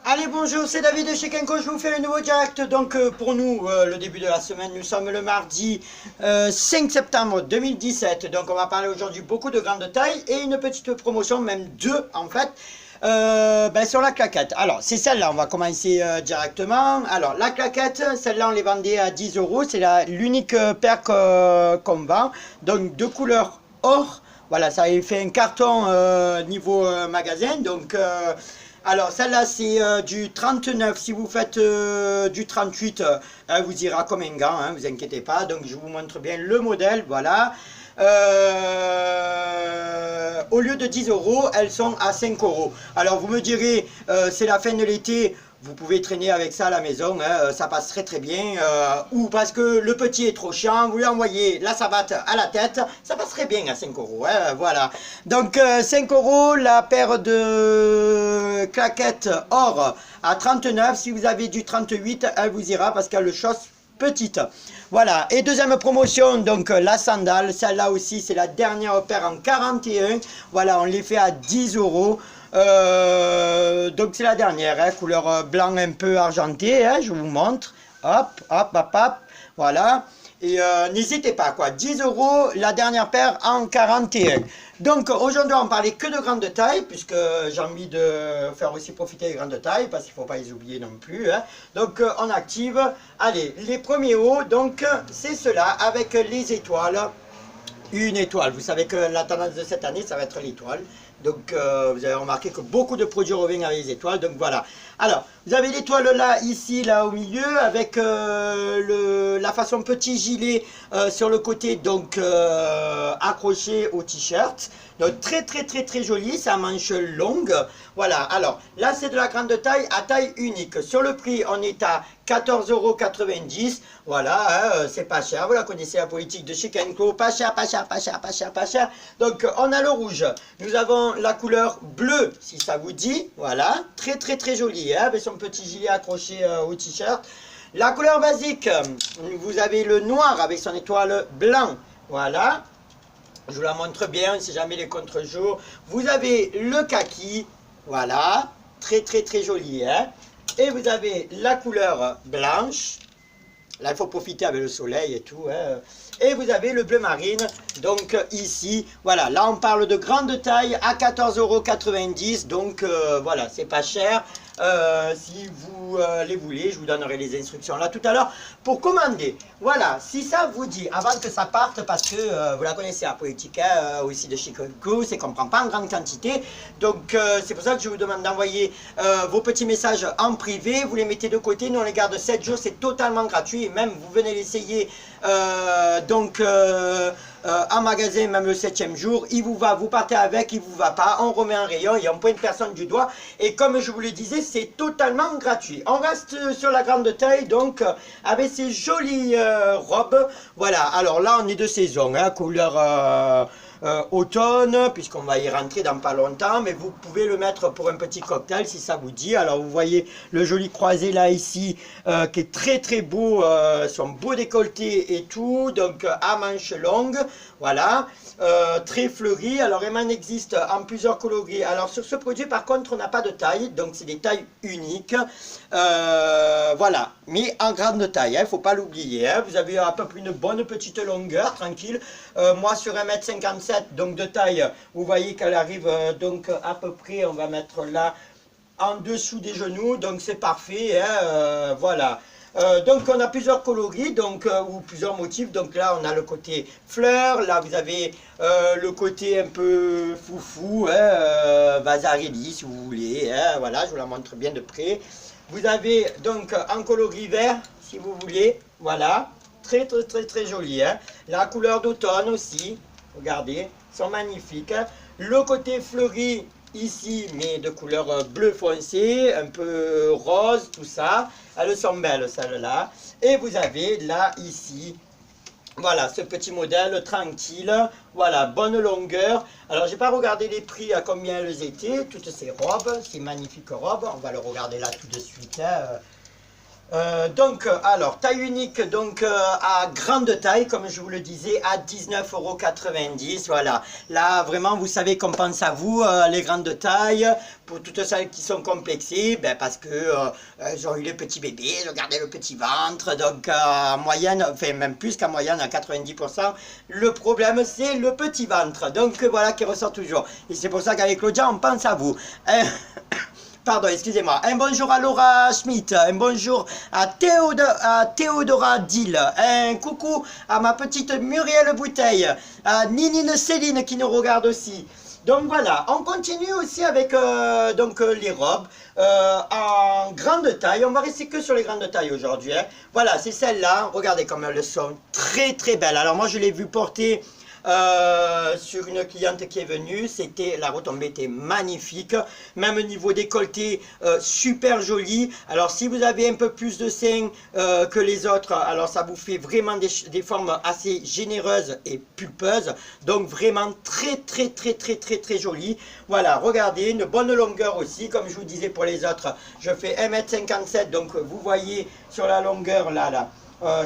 Allez, bonjour, c'est David de chez Kenko, je vous fais le nouveau direct. Donc pour nous, le début de la semaine, nous sommes le mardi 5 septembre 2017. Donc on va parler aujourd'hui beaucoup de grande taille et une petite promotion, même deux en fait, sur la claquette. Alors c'est celle-là, on va commencer directement. Alors la claquette, celle-là on les vendait à 10 euros, c'est l'unique paire qu'on vend. Donc de couleur or, voilà, ça avait fait un carton niveau magasin. Donc... alors, celle-là, c'est du 39. Si vous faites du 38, elle vous ira comme un gant, hein, vous inquiétez pas. Donc, je vous montre bien le modèle, voilà. Au lieu de 10 euros, elles sont à 5 euros. Alors, vous me direz, c'est la fin de l'été. Vous pouvez traîner avec ça à la maison, hein, ça passe très très bien. Ou parce que le petit est trop chiant, vous lui envoyez la savate à la tête, ça passerait bien à 5 euros. Hein, voilà. Donc 5 euros la paire de claquettes or à 39. Si vous avez du 38, elle vous ira parce qu'elle le chausse petite. Voilà. Et deuxième promotion, donc la sandale. Celle-là aussi, c'est la dernière paire en 41. Voilà, on les fait à 10 euros. Donc c'est la dernière, hein, couleur blanc un peu argenté, hein, je vous montre. Hop, hop, hop, hop, voilà. Et n'hésitez pas, quoi. 10 euros, la dernière paire en 41. Donc aujourd'hui, on parlait que de grande taille, puisque j'ai envie de faire aussi profiter les grandes tailles, parce qu'il ne faut pas les oublier non plus. Hein. Donc on active. Allez, les premiers hauts, donc c'est cela avec les étoiles. Une étoile. Vous savez que la tendance de cette année, ça va être l'étoile. Donc, vous avez remarqué que beaucoup de produits reviennent avec les étoiles. Donc, voilà. Alors, vous avez l'étoile là, ici, là, au milieu, avec la façon petit gilet sur le côté, donc accroché au t-shirt. Donc, très, très, très, très joli. C'est à manche longue. Voilà. Alors, là, c'est de la grande taille à taille unique. Sur le prix, on est à 14,90 €. Voilà, hein, c'est pas cher. Vous la connaissez, la politique de chez Kenko. Pas cher, pas cher, pas cher, pas cher, pas cher. Donc, on a le rouge. Nous avons la couleur bleue, si ça vous dit. Voilà, très, très, très jolie, hein, avec son petit gilet accroché au t-shirt. La couleur basique, vous avez le noir avec son étoile blanc. Voilà. Je vous la montre bien, on ne sait jamais les contre-jours. Vous avez le kaki. Voilà, très, très, très joli, hein. Et vous avez la couleur blanche. Là, il faut profiter avec le soleil et tout. Hein. Et vous avez le bleu marine. Donc ici, voilà. Là, on parle de grande taille à 14,90 €. Donc voilà, c'est pas cher. Si vous les voulez, je vous donnerai les instructions là tout à l'heure pour commander. Voilà, si ça vous dit, avant que ça parte, parce que vous la connaissez la politique aussi de chez Kenko, c'est qu'on ne prend pas en grande quantité. Donc c'est pour ça que je vous demande d'envoyer vos petits messages en privé. Vous les mettez de côté, nous on les garde 7 jours, c'est totalement gratuit. Et même vous venez l'essayer en magasin, même le 7e jour, il vous va, vous partez avec, il vous va pas, on remet un rayon et on pointe personne du doigt. Et comme je vous le disais, c'est totalement gratuit. On reste sur la grande taille, donc avec ces jolies robes. Voilà, alors là on est de saison, hein, couleur automne, puisqu'on va y rentrer dans pas longtemps, mais vous pouvez le mettre pour un petit cocktail si ça vous dit. Alors vous voyez le joli croisé là ici qui est très très beau, son beau décolleté et tout, donc à manches longues, voilà, très fleuri. Alors il en existe en plusieurs coloris. Alors sur ce produit par contre on n'a pas de taille, donc c'est des tailles uniques, voilà, mais en grande taille, il ne faut pas l'oublier, hein. Vous avez à peu près une bonne petite longueur, tranquille. Moi sur 1,57 m, donc de taille, vous voyez qu'elle arrive donc à peu près, on va mettre là en dessous des genoux, donc c'est parfait, hein, voilà. Donc on a plusieurs coloris, donc, ou plusieurs motifs. Donc là on a le côté fleur, là vous avez le côté un peu foufou, hein, Vasarely si vous voulez, hein, voilà, je vous la montre bien de près. Vous avez donc un coloris vert si vous voulez, voilà, très très très très joli, hein. La couleur d'automne aussi, regardez, sont magnifiques, hein. Le côté fleuri ici, mais de couleur bleu foncé, un peu rose, tout ça. Elles sont belles, celles-là. Et vous avez là, ici, voilà, ce petit modèle tranquille. Voilà, bonne longueur. Alors, j'ai pas regardé les prix, à combien elles étaient, toutes ces robes, ces magnifiques robes. On va le regarder là tout de suite. Hein. Alors, taille unique, à grande taille, comme je vous le disais, à 19,90 €. Voilà. Là, vraiment, vous savez qu'on pense à vous, les grandes tailles, pour toutes celles qui sont complexées, ben, parce que elles ont eu les petits bébés, elles ont gardé le petit ventre. Donc, en moyenne, enfin, même plus qu'en moyenne, à 90%, le problème, c'est le petit ventre. Donc, voilà, qui ressort toujours. Et c'est pour ça qu'avec Claudia, on pense à vous. Pardon, excusez-moi. Un bonjour à Laura Schmidt, un bonjour à Théodora Dill, un coucou à ma petite Muriel Bouteille, à Ninine Céline qui nous regarde aussi. Donc voilà, on continue aussi avec les robes en grande taille. On va rester que sur les grandes tailles aujourd'hui. Hein. Voilà, c'est celle-là. Regardez comme elles sont très très belles. Alors moi je l'ai vu porter sur une cliente qui est venue, la retombée était magnifique, même au niveau décolleté, super joli. Alors si vous avez un peu plus de seins que les autres, alors ça vous fait vraiment des formes assez généreuses et pulpeuses, donc vraiment très joli. Voilà, regardez, une bonne longueur aussi, comme je vous disais pour les autres, je fais 1,57 m, donc vous voyez sur la longueur là,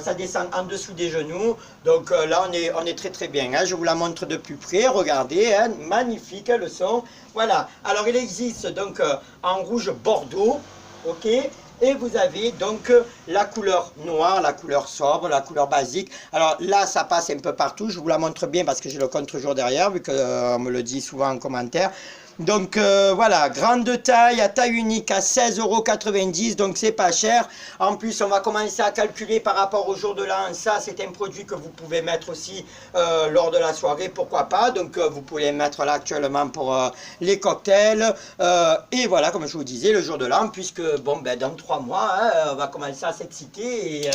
ça descend en dessous des genoux, donc là on est très bien, hein. Je vous la montre de plus près, regardez, hein, magnifique le son, voilà. Alors il existe donc en rouge bordeaux, ok, et vous avez donc la couleur noire, la couleur sobre, la couleur basique. Alors là ça passe un peu partout, je vous la montre bien parce que j'ai le contre-jour derrière, vu qu'on me le dit souvent en commentaire. Donc voilà, grande taille, à taille unique à 16,90 €, donc c'est pas cher. En plus, on va commencer à calculer par rapport au jour de l'an. Ça, c'est un produit que vous pouvez mettre aussi lors de la soirée, pourquoi pas. Donc vous pouvez le mettre là actuellement pour les cocktails. Et voilà, comme je vous disais, le jour de l'an, puisque bon, ben, dans 3 mois, hein, on va commencer à s'exciter.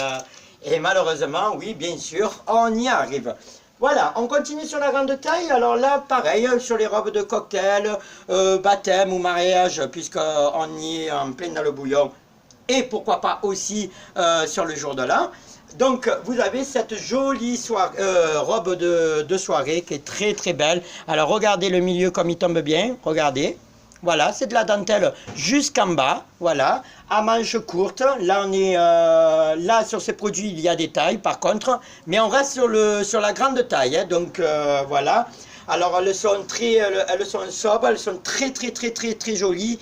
Et malheureusement, oui, bien sûr, on y arrive. Voilà, on continue sur la grande taille. Alors là, pareil, sur les robes de cocktail, baptême ou mariage, puisqu'on y est en plein dans le bouillon. Et pourquoi pas aussi sur le jour de l'an. Donc, vous avez cette jolie robe de soirée qui est très belle. Alors, regardez le milieu comme il tombe bien. Regardez. Voilà, c'est de la dentelle jusqu'en bas, voilà, à manches courtes. Là, on est là sur ces produits, il y a des tailles par contre, mais on reste sur la grande taille, hein, donc voilà. Alors elles sont sobres, elles sont très jolies.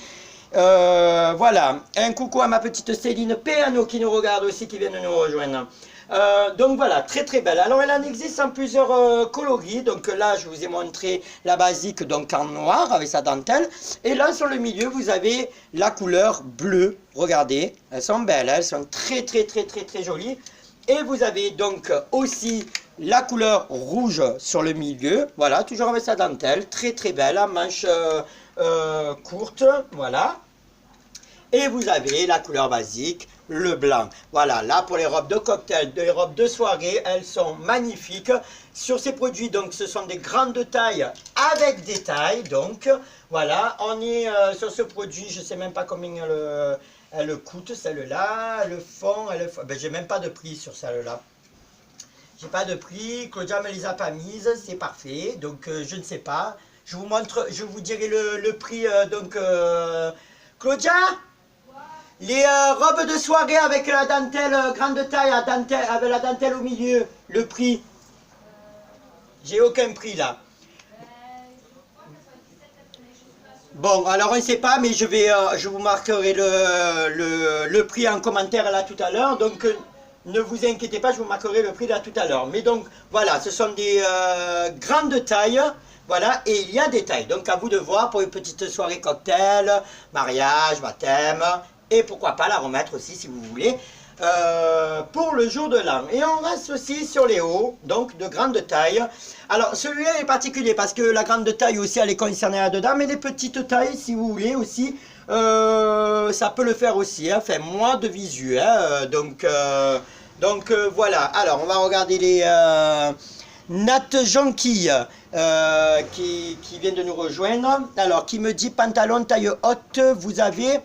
Voilà, un coucou à ma petite Céline Péano qui nous regarde aussi, qui vient de nous rejoindre. Donc voilà, très belle. Alors elle en existe en plusieurs coloris. Donc là je vous ai montré la basique, donc en noir avec sa dentelle. Et là sur le milieu vous avez la couleur bleue. Regardez, elles sont belles, elles sont très jolies. Et vous avez donc aussi la couleur rouge sur le milieu. Voilà, toujours avec sa dentelle, très belle, à manches courtes, voilà. Et vous avez la couleur basique, le blanc. Voilà, là pour les robes de cocktail, les robes de soirée, elles sont magnifiques. Sur ces produits, donc ce sont des grandes tailles avec des tailles. Donc voilà, on est sur ce produit, je ne sais même pas combien elle coûte celle-là. Le fond, ben, j'ai même pas de prix sur celle-là. J'ai pas de prix, Claudia me les a pas mises, c'est parfait. Donc je ne sais pas. Je vous montre, je vous dirai le prix. Claudia, les robes de soirée avec la dentelle grande taille avec la dentelle au milieu, le prix. J'ai aucun prix là. Bon, alors on ne sait pas, mais je vous marquerai le prix en commentaire là tout à l'heure. Donc ne vous inquiétez pas, je vous marquerai le prix là tout à l'heure. Mais donc voilà, ce sont des grandes tailles. Voilà, et il y a des tailles. Donc à vous de voir pour une petite soirée cocktail, mariage, baptême. Et pourquoi pas la remettre aussi si vous voulez pour le jour de l'an. Et on reste aussi sur les hauts, donc de grande taille. Alors celui-là est particulier parce que la grande taille aussi elle est concernée là-dedans, mais les petites tailles si vous voulez aussi, ça peut le faire aussi, hein. Enfin moins de visu, hein. Donc voilà. Alors on va regarder les Nat Jonquille qui vient de nous rejoindre. Alors qui me dit pantalon taille haute, vous avez...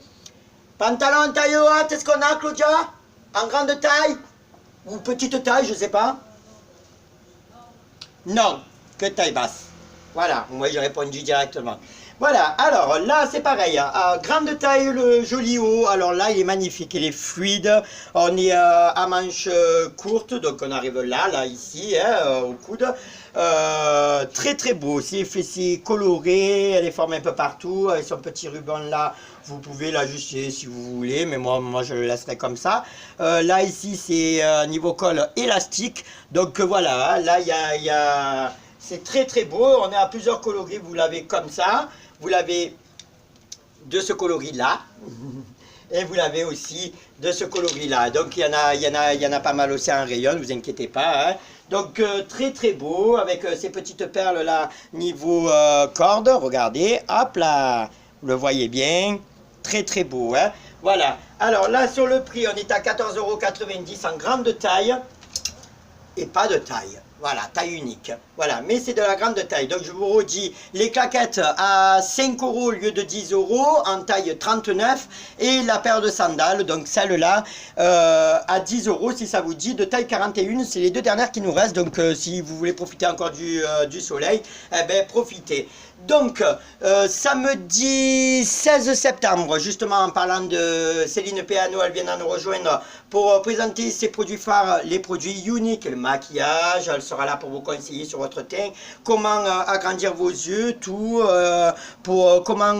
Pantalon taille haute, est-ce qu'on a, Claudia? En grande taille? Ou petite taille, je sais pas. Non, que taille basse. Voilà, moi j'ai répondu directement. Voilà, alors là c'est pareil, hein. Grande taille, le joli haut, alors là il est magnifique, il est fluide, on est à manches courtes, donc on arrive là ici, hein, au coude. Très très beau, c'est coloré, elle est formée un peu partout, avec son petit ruban là, vous pouvez l'ajuster si vous voulez, mais moi je le laisserai comme ça. Là ici c'est niveau col élastique, donc voilà, là c'est très très beau, on est à plusieurs coloris, vous l'avez comme ça, vous l'avez de ce coloris là, et vous l'avez aussi de ce coloris là, donc il y en a pas mal aussi en rayon, ne vous inquiétez pas, hein. Donc très très beau, avec ces petites perles là, niveau corde, regardez, hop là, vous le voyez bien, très très beau, hein. Voilà, alors là sur le prix, on est à 14,90 € en grande taille, et pas de taille. Voilà, taille unique. Voilà, mais c'est de la grande taille. Donc je vous redis, les claquettes à 5 € au lieu de 10 € en taille 39. Et la paire de sandales, donc celle-là, à 10 € si ça vous dit, de taille 41. C'est les deux dernières qui nous restent. Donc si vous voulez profiter encore du soleil, eh ben profitez. Donc, samedi 16 septembre, justement en parlant de Céline Peano, elle vient de nous rejoindre pour présenter ses produits phares, les produits uniques, le maquillage, elle sera là pour vous conseiller sur votre teint, comment agrandir vos yeux, tout, pour comment,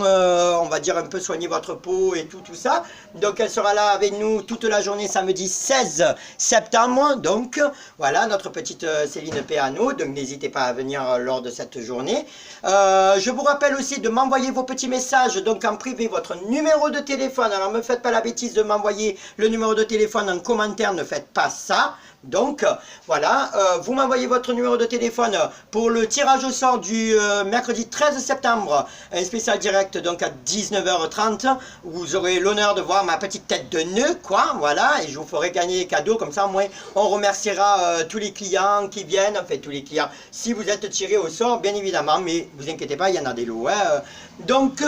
on va dire, un peu soigner votre peau et tout ça. Donc, elle sera là avec nous toute la journée samedi 16 septembre. Donc, voilà, notre petite Céline Peano. Donc, n'hésitez pas à venir lors de cette journée. Je vous rappelle aussi de m'envoyer vos petits messages, donc en privé, votre numéro de téléphone. Alors, ne me faites pas la bêtise de m'envoyer le numéro de téléphone en commentaire, ne faites pas ça. Donc, voilà, vous m'envoyez votre numéro de téléphone pour le tirage au sort du mercredi 13 septembre, un spécial direct, donc à 19h30. Vous aurez l'honneur de voir ma petite tête de nœud, quoi, voilà, et je vous ferai gagner des cadeaux, comme ça, au moins, on remerciera tous les clients qui viennent, enfin, tous les clients, si vous êtes tiré au sort, bien évidemment, mais vous inquiétez pas, il y en a des lots, hein. Donc,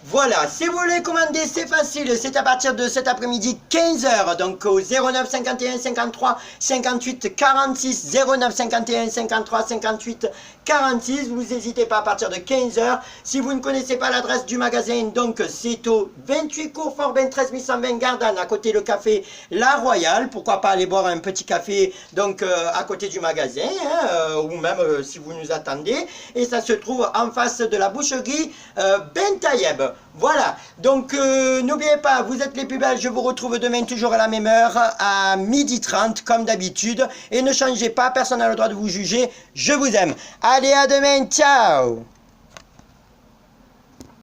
voilà, si vous voulez commander, c'est facile, c'est à partir de cet après-midi 15 h, donc au 09 51 53 58 46, 09 51 53 58 46, vous n'hésitez pas à partir de 15 h. Si vous ne connaissez pas l'adresse du magasin, donc c'est au 28 cours Forbin 13 120 Gardanne, à côté le café La Royale, pourquoi pas aller boire un petit café donc à côté du magasin, hein, ou même si vous nous attendez, et ça se trouve en face de la boucherie Ben Tayeb. Voilà, donc n'oubliez pas, vous êtes les plus belles, je vous retrouve demain toujours à la même heure, à 12h30 comme d'habitude, et ne changez pas, personne n'a le droit de vous juger, je vous aime. Allez, à demain, ciao!